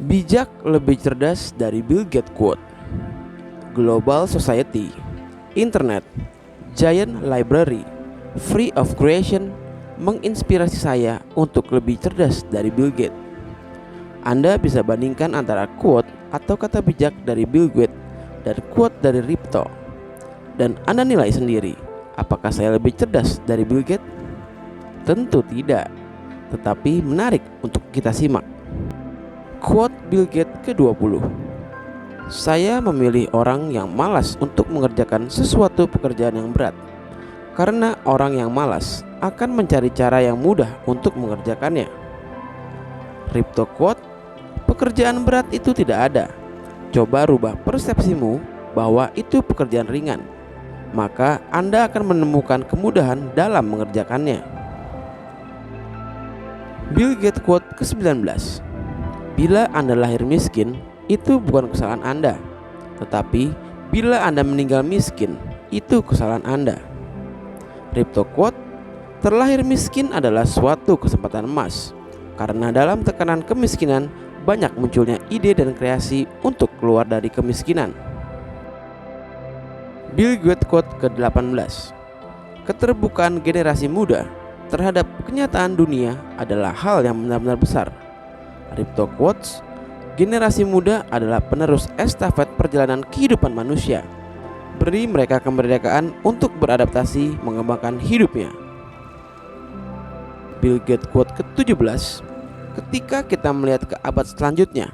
Bijak lebih cerdas dari Bill Gates quote. Global Society, Internet, Giant Library, Free of Creation menginspirasi saya untuk lebih cerdas dari Bill Gates. Anda bisa bandingkan antara quote atau kata bijak dari Bill Gates dan quote dari Ripto. Dan Anda nilai sendiri, apakah saya lebih cerdas dari Bill Gates? Tentu tidak, tetapi menarik untuk kita simak. Quote Bill Gates ke-20. Saya memilih orang yang malas untuk mengerjakan sesuatu pekerjaan yang berat, karena orang yang malas akan mencari cara yang mudah untuk mengerjakannya. Ripto quote, pekerjaan berat itu tidak ada. Coba rubah persepsimu bahwa itu pekerjaan ringan, maka Anda akan menemukan kemudahan dalam mengerjakannya. Bill Gates quote ke-19. Bila Anda lahir miskin, itu bukan kesalahan Anda. Tetapi bila Anda meninggal miskin, itu kesalahan Anda. Ripto quote, terlahir miskin adalah suatu kesempatan emas, karena dalam tekanan kemiskinan banyak munculnya ide dan kreasi untuk keluar dari kemiskinan. Bill Gates quote ke-18. Keterbukaan generasi muda terhadap kenyataan dunia adalah hal yang benar-benar besar. Ripto quotes, generasi muda adalah penerus estafet perjalanan kehidupan manusia. Beri mereka kemerdekaan untuk beradaptasi mengembangkan hidupnya. Bill Gates quote ke-17. Ketika kita melihat ke abad selanjutnya,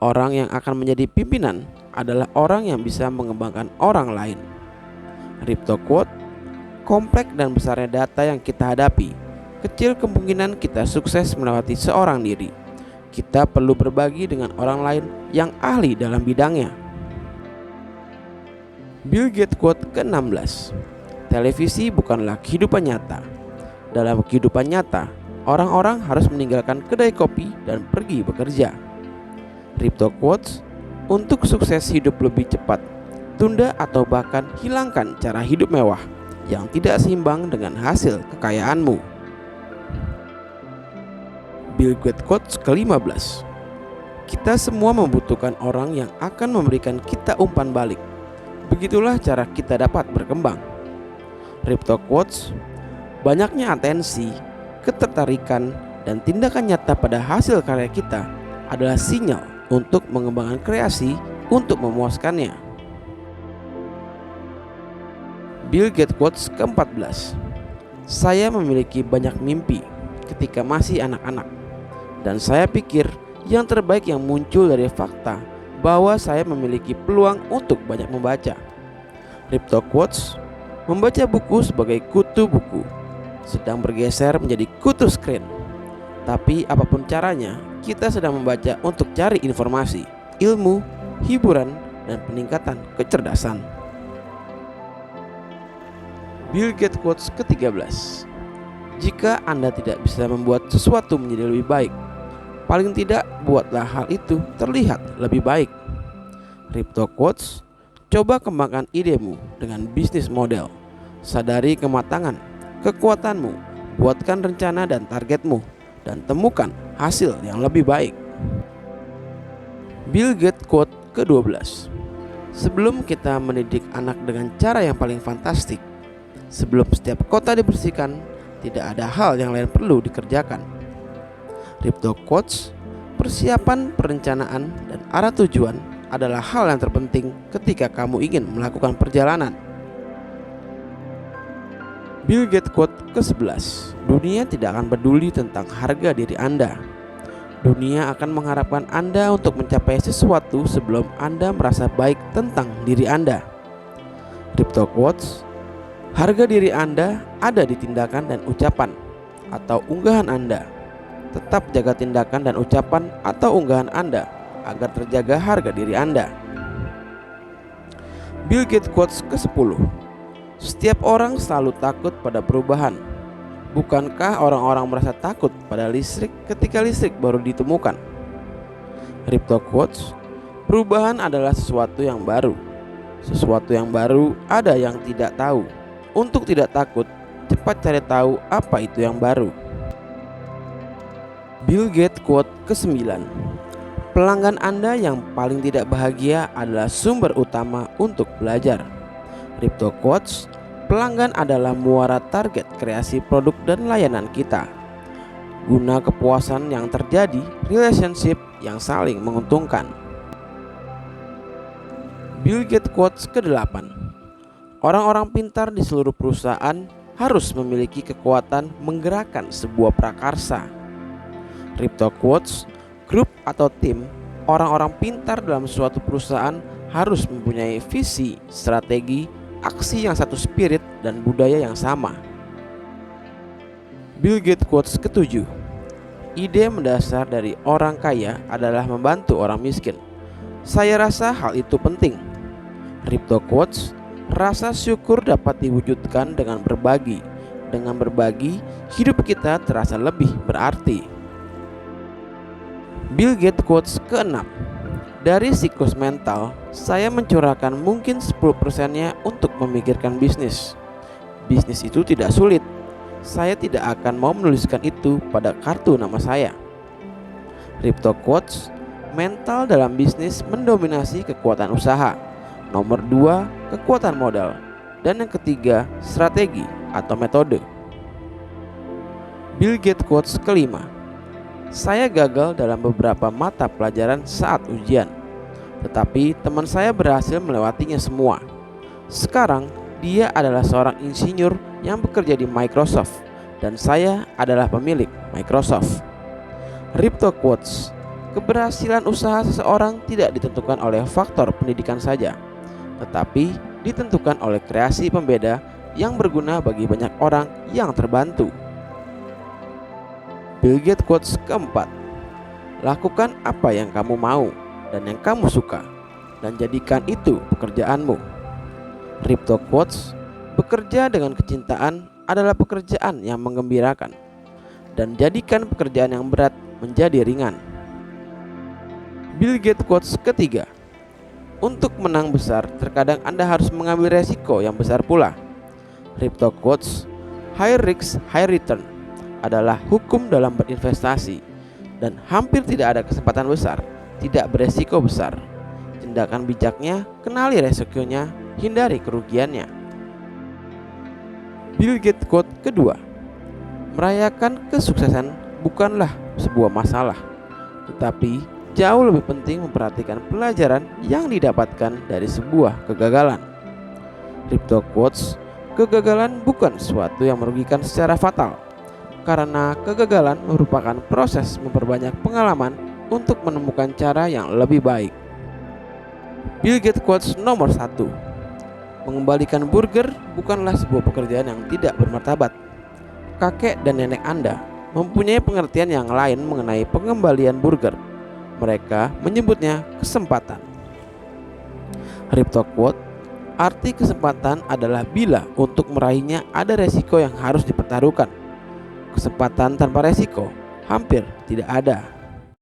orang yang akan menjadi pimpinan adalah orang yang bisa mengembangkan orang lain. Ripto quote, kompleks dan besarnya data yang kita hadapi, kecil kemungkinan kita sukses melewati seorang diri. Kita perlu berbagi dengan orang lain yang ahli dalam bidangnya. Bill Gates quote ke-16. Televisi bukanlah kehidupan nyata. Dalam kehidupan nyata, orang-orang harus meninggalkan kedai kopi dan pergi bekerja. Ripto quotes, untuk sukses hidup lebih cepat, tunda atau bahkan hilangkan cara hidup mewah yang tidak seimbang dengan hasil kekayaanmu. Bill Gates quotes ke-15. Kita semua membutuhkan orang yang akan memberikan kita umpan balik. Begitulah cara kita dapat berkembang. Ripto quotes, banyaknya atensi, ketertarikan, dan tindakan nyata pada hasil karya kita adalah sinyal untuk mengembangkan kreasi untuk memuaskannya. Bill Gates quotes ke-14. Saya memiliki banyak mimpi ketika masih anak-anak, dan saya pikir yang terbaik yang muncul dari fakta bahwa saya memiliki peluang untuk banyak membaca. Ripto quotes, membaca buku sebagai kutu buku sedang bergeser menjadi kutu screen. Tapi apapun caranya, kita sedang membaca untuk cari informasi, ilmu, hiburan, dan peningkatan kecerdasan. Bill Gates quotes ke-13. Jika Anda tidak bisa membuat sesuatu menjadi lebih baik, paling tidak buatlah hal itu terlihat lebih baik. Ripto quotes, coba kembangkan idemu dengan bisnis model. Sadari kematangan, kekuatanmu, buatkan rencana dan targetmu, dan temukan hasil yang lebih baik. Bill Gates quote ke-12. Sebelum kita mendidik anak dengan cara yang paling fantastik, sebelum setiap kota dibersihkan, tidak ada hal yang lain perlu dikerjakan. Ripto quotes, persiapan, perencanaan, dan arah tujuan adalah hal yang terpenting ketika kamu ingin melakukan perjalanan. Bill Gates quote ke-11. Dunia tidak akan peduli tentang harga diri Anda. Dunia akan mengharapkan Anda untuk mencapai sesuatu sebelum Anda merasa baik tentang diri Anda. Ripto quotes, harga diri Anda ada di tindakan dan ucapan atau unggahan Anda. Tetap jaga tindakan dan ucapan atau unggahan Anda agar terjaga harga diri Anda. Bill Gates quotes ke-10. Setiap orang selalu takut pada perubahan. Bukankah orang-orang merasa takut pada listrik ketika listrik baru ditemukan? Ripto quotes, perubahan adalah sesuatu yang baru. Sesuatu yang baru ada yang tidak tahu. Untuk tidak takut, cepat cari tahu apa itu yang baru. Bill Gates quote ke-9. Pelanggan Anda yang paling tidak bahagia adalah sumber utama untuk belajar. Crypto Quotes, pelanggan adalah muara target kreasi produk dan layanan kita. Guna kepuasan yang terjadi, relationship yang saling menguntungkan. Bill Gates Quotes ke-8. Orang-orang pintar di seluruh perusahaan harus memiliki kekuatan menggerakkan sebuah prakarsa. Crypto Quotes, grup atau tim orang-orang pintar dalam suatu perusahaan harus mempunyai visi, strategi, aksi yang satu spirit dan budaya yang sama. Bill Gates Quotes ke-7. Ide mendasar dari orang kaya adalah membantu orang miskin. Saya rasa hal itu penting. Crypto Quotes, rasa syukur dapat diwujudkan dengan berbagi. Dengan berbagi, hidup kita terasa lebih berarti. Bill Gates Quotes ke-6. Dari siklus mental, saya mencurahkan mungkin 10%-nya untuk memikirkan bisnis. Bisnis itu tidak sulit. Saya tidak akan mau menuliskan itu pada kartu nama saya. Crypto Quotes, mental dalam bisnis mendominasi kekuatan usaha. Nomor 2, kekuatan modal. Dan yang ketiga, strategi atau metode. Bill Gates Quotes ke-5. Saya gagal dalam beberapa mata pelajaran saat ujian, tetapi teman saya berhasil melewatinya semua. Sekarang dia adalah seorang insinyur yang bekerja di Microsoft, dan saya adalah pemilik Microsoft. Crypto Quotes, keberhasilan usaha seseorang tidak ditentukan oleh faktor pendidikan saja, tetapi ditentukan oleh kreasi pembeda yang berguna bagi banyak orang yang terbantu. Bill Gates Quotes ke-4. Lakukan apa yang kamu mau dan yang kamu suka, dan jadikan itu pekerjaanmu. Crypto Quotes, bekerja dengan kecintaan adalah pekerjaan yang menggembirakan, dan jadikan pekerjaan yang berat menjadi ringan. Bill Gates Quotes ke-3. Untuk menang besar, terkadang Anda harus mengambil resiko yang besar pula. Crypto Quotes, high risk, high return adalah hukum dalam berinvestasi, dan hampir tidak ada kesempatan besar tidak beresiko besar. Tindakan bijaknya, kenali resikonya, hindari kerugiannya. Bill Gates Quote ke-2. Merayakan kesuksesan bukanlah sebuah masalah, tetapi jauh lebih penting memperhatikan pelajaran yang didapatkan dari sebuah kegagalan. Crypto Quotes, kegagalan bukan sesuatu yang merugikan secara fatal, karena kegagalan merupakan proses memperbanyak pengalaman untuk menemukan cara yang lebih baik. Bill Gates Quotes nomor 1. Mengembalikan burger bukanlah sebuah pekerjaan yang tidak bermartabat. Kakek dan nenek Anda mempunyai pengertian yang lain mengenai pengembalian burger. Mereka menyebutnya kesempatan. Crypto Quote, arti kesempatan adalah bila untuk meraihnya ada resiko yang harus dipertaruhkan. Kesempatan tanpa resiko hampir tidak ada.